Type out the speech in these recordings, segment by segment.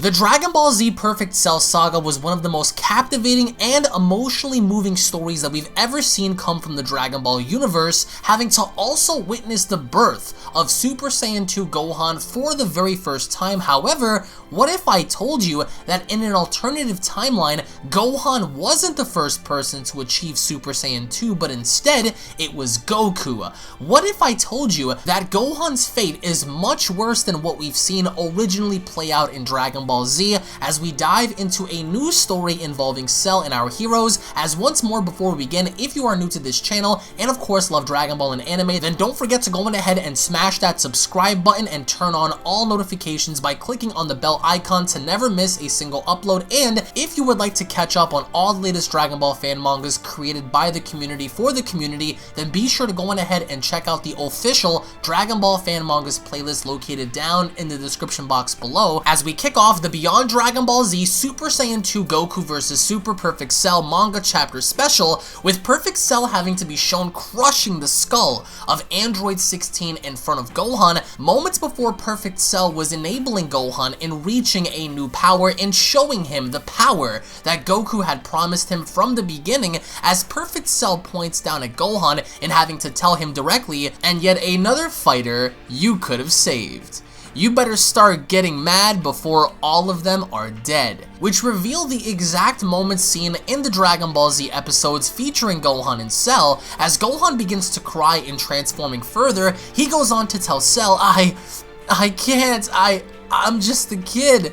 The Dragon Ball Z Perfect Cell saga was one of the most captivating and emotionally moving stories that we've ever seen come from the Dragon Ball universe, having to also witness the birth of Super Saiyan 2 Gohan for the very first time. However, what if I told you that in an alternative timeline, Gohan wasn't the first person to achieve Super Saiyan 2, but instead, it was Goku? What if I told you that Gohan's fate is much worse than what we've seen originally play out in Dragon Ball Z, as we dive into a new story involving Cell and our heroes? As once more, before we begin, if you are new to this channel, and of course love Dragon Ball and anime, then don't forget to go on ahead and smash that subscribe button and turn on all notifications by clicking on the bell icon to never miss a single upload. And if you would like to catch up on all the latest Dragon Ball fan mangas created by the community for the community, then be sure to go on ahead and check out the official Dragon Ball fan mangas playlist located down in the description box below, as we kick off the Beyond Dragon Ball Z Super Saiyan 2 Goku vs Super Perfect Cell manga chapter special, with Perfect Cell having to be shown crushing the skull of Android 16 in front of Gohan moments before Perfect Cell was enabling Gohan in reaching a new power and showing him the power that Goku had promised him from the beginning, as Perfect Cell points down at Gohan and having to tell him directly, "And yet another fighter you could have saved. You better start getting mad before all of them are dead," which reveal the exact moments seen in the Dragon Ball Z episodes featuring Gohan and Cell. As Gohan begins to cry in transforming further, he goes on to tell Cell, I can't, I'm just a kid.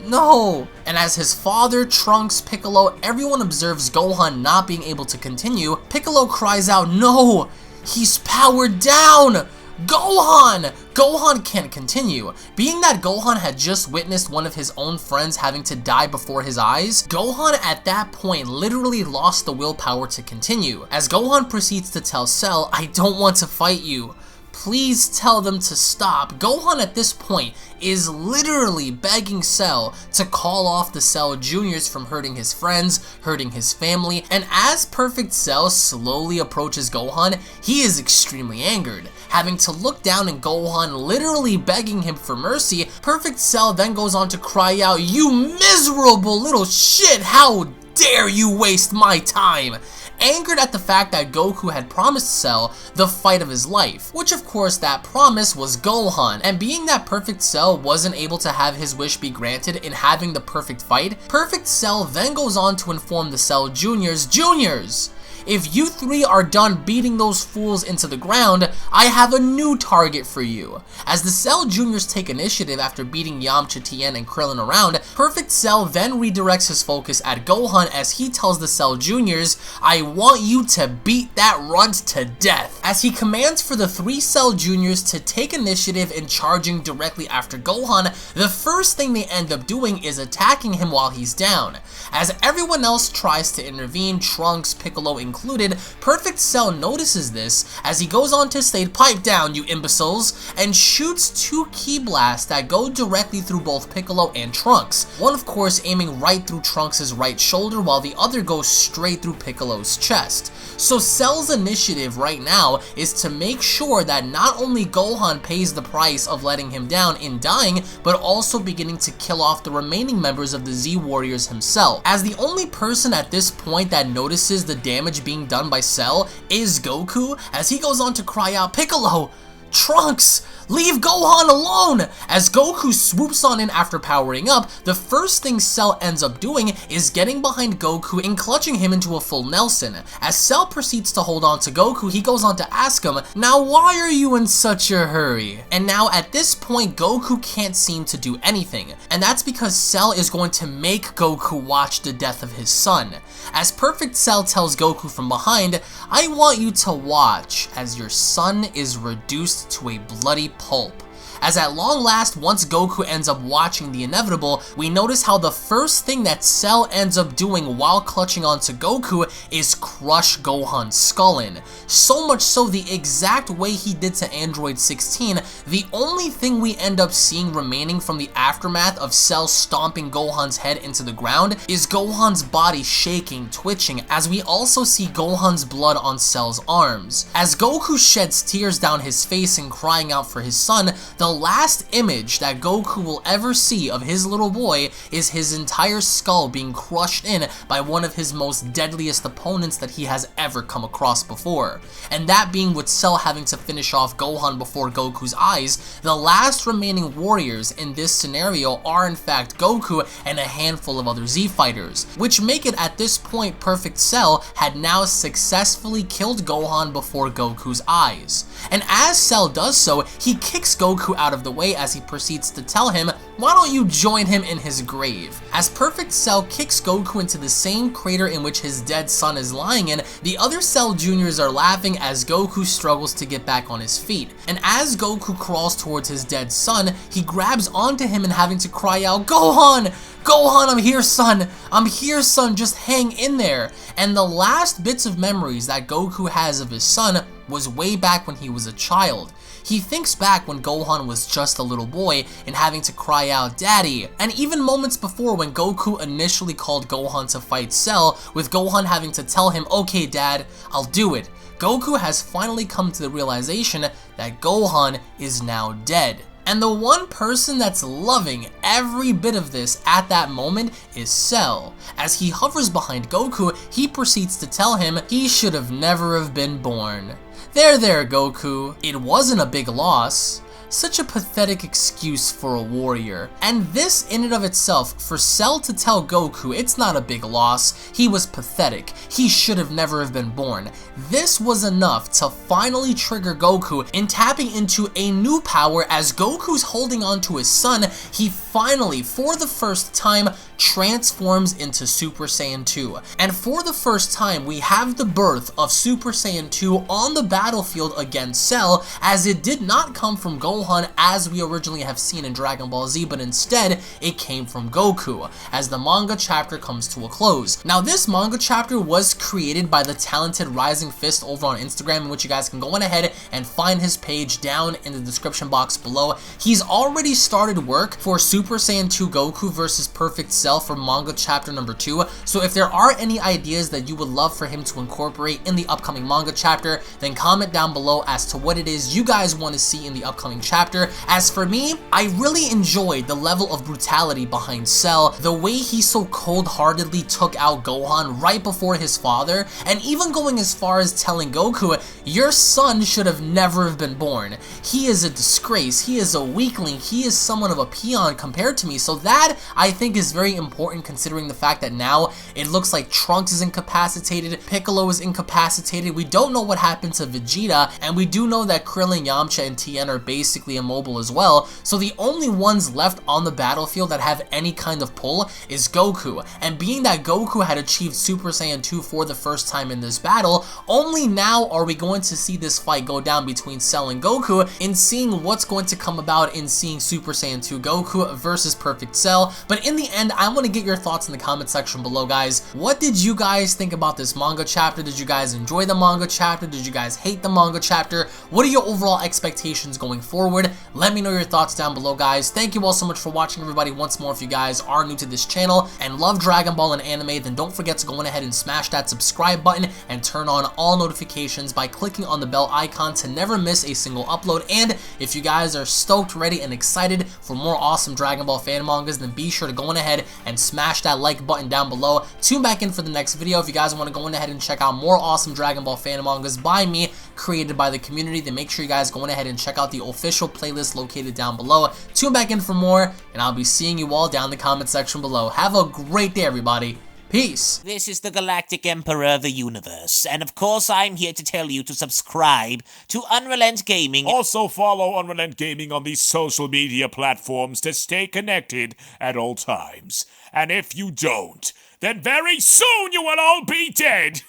No. And as his father, Trunks, Piccolo, everyone observes Gohan not being able to continue, Piccolo cries out, "No, he's powered down! Gohan! Gohan can't continue." Being that Gohan had just witnessed one of his own friends having to die before his eyes, Gohan at that point literally lost the willpower to continue. As Gohan proceeds to tell Cell, "I don't want to fight you. Please tell them to stop." Gohan at this point is literally begging Cell to call off the Cell Juniors from hurting his friends, hurting his family, and as Perfect Cell slowly approaches Gohan, he is extremely angered. Having to look down and Gohan literally begging him for mercy, Perfect Cell then goes on to cry out, "You miserable little shit, how dare you waste my time!" Angered at the fact that Goku had promised Cell the fight of his life, which of course that promise was Gohan. And being that Perfect Cell wasn't able to have his wish be granted in having the perfect fight, Perfect Cell then goes on to inform the Cell Juniors, "Juniors, if you three are done beating those fools into the ground, I have a new target for you." As the Cell Juniors take initiative after beating Yamcha, Tien, and Krillin around, Perfect Cell then redirects his focus at Gohan as he tells the Cell Juniors, "I want you to beat that runt to death." As he commands for the three Cell Juniors to take initiative in charging directly after Gohan, the first thing they end up doing is attacking him while he's down. As everyone else tries to intervene, Trunks, Piccolo included, Perfect Cell notices this as he goes on to state, "Pipe down, you imbeciles," and shoots two ki blasts that go directly through both Piccolo and Trunks. One of course aiming right through Trunks' right shoulder, while the other goes straight through Piccolo's chest. So Cell's initiative right now is to make sure that not only Gohan pays the price of letting him down in dying, but also beginning to kill off the remaining members of the Z Warriors himself. As the only person at this point that notices the damage being done by Cell is Goku, as he goes on to cry out, "Piccolo! Trunks! Leave Gohan alone!" As Goku swoops on in after powering up, the first thing Cell ends up doing is getting behind Goku and clutching him into a full Nelson. As Cell proceeds to hold on to Goku, he goes on to ask him, "Now why are you in such a hurry?" And now at this point, Goku can't seem to do anything, and that's because Cell is going to make Goku watch the death of his son. As Perfect Cell tells Goku from behind, "I want you to watch as your son is reduced to a bloody pulp." As at long last, once Goku ends up watching the inevitable, we notice how the first thing that Cell ends up doing while clutching onto Goku is crush Gohan's skull in. So much so the exact way he did to Android 16, the only thing we end up seeing remaining from the aftermath of Cell stomping Gohan's head into the ground is Gohan's body shaking, twitching, as we also see Gohan's blood on Cell's arms. As Goku sheds tears down his face and crying out for his son, the the last image that Goku will ever see of his little boy is his entire skull being crushed in by one of his most deadliest opponents that he has ever come across before. And that being with Cell having to finish off Gohan before Goku's eyes, the last remaining warriors in this scenario are in fact Goku and a handful of other Z fighters, which make it at this point Perfect Cell had now successfully killed Gohan before Goku's eyes. And as Cell does so, he kicks Goku out of the way as he proceeds to tell him, why don't you join him in his grave? As Perfect Cell kicks Goku into the same crater in which his dead son is lying in, the other Cell Juniors are laughing as Goku struggles to get back on his feet. And as Goku crawls towards his dead son, he grabs onto him and having to cry out, Gohan! Gohan, I'm here, son! I'm here, son, just hang in there! And the last bits of memories that Goku has of his son was way back when he was a child. He thinks back when Gohan was just a little boy and having to cry out, Daddy! And even moments before when Goku initially called Gohan to fight Cell, with Gohan having to tell him, okay dad, I'll do it. Goku has finally come to the realization that Gohan is now dead. And the one person that's loving every bit of this at that moment is Cell. As he hovers behind Goku, he proceeds to tell him he should have never have been born. There, Goku. It wasn't a big loss. Such a pathetic excuse for a warrior. And this in and of itself, for Cell to tell Goku it's not a big loss, he was pathetic, he should have never have been born. This was enough to finally trigger Goku in tapping into a new power. As Goku's holding on to his son, he finally, for the first time, transforms into Super Saiyan 2. And for the first time, we have the birth of Super Saiyan 2 on the battlefield against Cell, as it did not come from Gohan as we originally have seen in Dragon Ball Z, but instead it came from Goku, as the manga chapter comes to a close. Now this manga chapter was created by the talented Rising Fist over on Instagram, in which you guys can go on ahead and find his page down in the description box below. He's already started work for Super Saiyan 2 Goku versus Perfect Cell for manga chapter number 2, so if there are any ideas that you would love for him to incorporate in the upcoming manga chapter, then comment down below as to what it is you guys want to see in the upcoming chapter. As for me, I really enjoyed the level of brutality behind Cell, the way he so cold-heartedly took out Gohan right before his father, and even going as far as telling Goku, your son should have never have been born. He is a disgrace, he is a weakling, he is somewhat of a peon compared to me. So that, I think, is very important considering the fact that now it looks like Trunks is incapacitated, Piccolo is incapacitated, we don't know what happened to Vegeta, and we do know that Krillin, Yamcha, and Tien are basically immobile as well. So the only ones left on the battlefield that have any kind of pull is Goku. And being that Goku had achieved Super Saiyan 2 for the first time in this battle, only now are we going to see this fight go down between Cell and Goku, in seeing what's going to come about in seeing Super Saiyan 2 Goku versus Perfect Cell. But in the end, I want to get your thoughts in the comment section below, guys. What did you guys think about this manga chapter? Did you guys enjoy the manga chapter? Did you guys hate the manga chapter? What are your overall expectations going forward? Let me know your thoughts down below, guys. Thank you all so much for watching, everybody. Once more, if you guys are new to this channel and love Dragon Ball and anime, then don't forget to go on ahead and smash that subscribe button and turn on all notifications by clicking on the bell icon to never miss a single upload. And if you guys are stoked, ready, and excited for more awesome Dragon Ball fan mangas, then be sure to go on ahead and smash that like button down below. Tune back in for the next video. If you guys want to go on ahead and check out more awesome Dragon Ball fan mangas by me, created by the community, then make sure you guys go on ahead and check out the official playlist located down below. Tune back in for more, and I'll be seeing you all down in the comment section below. Have a great day, everybody. Peace. This is the Galactic Emperor of the Universe, and of course I'm here to tell you to subscribe to UnrealEntGaming. Also follow UnrealEntGaming on these social media platforms to stay connected at all times. And if you don't, then very soon you will all be dead!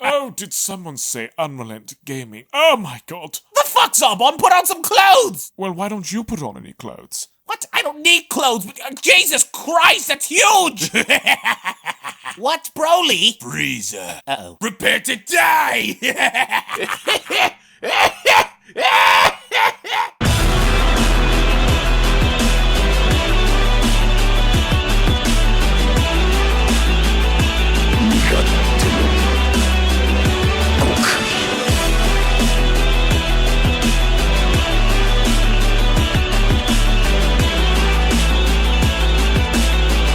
Oh, did someone say UnrealEntGaming? Oh my god. The fuck's up, on? Put on some clothes! Well, why don't you put on any clothes? What? I don't need clothes. Jesus Christ, that's huge! What, Broly? Frieza. Uh-oh. Prepare to die!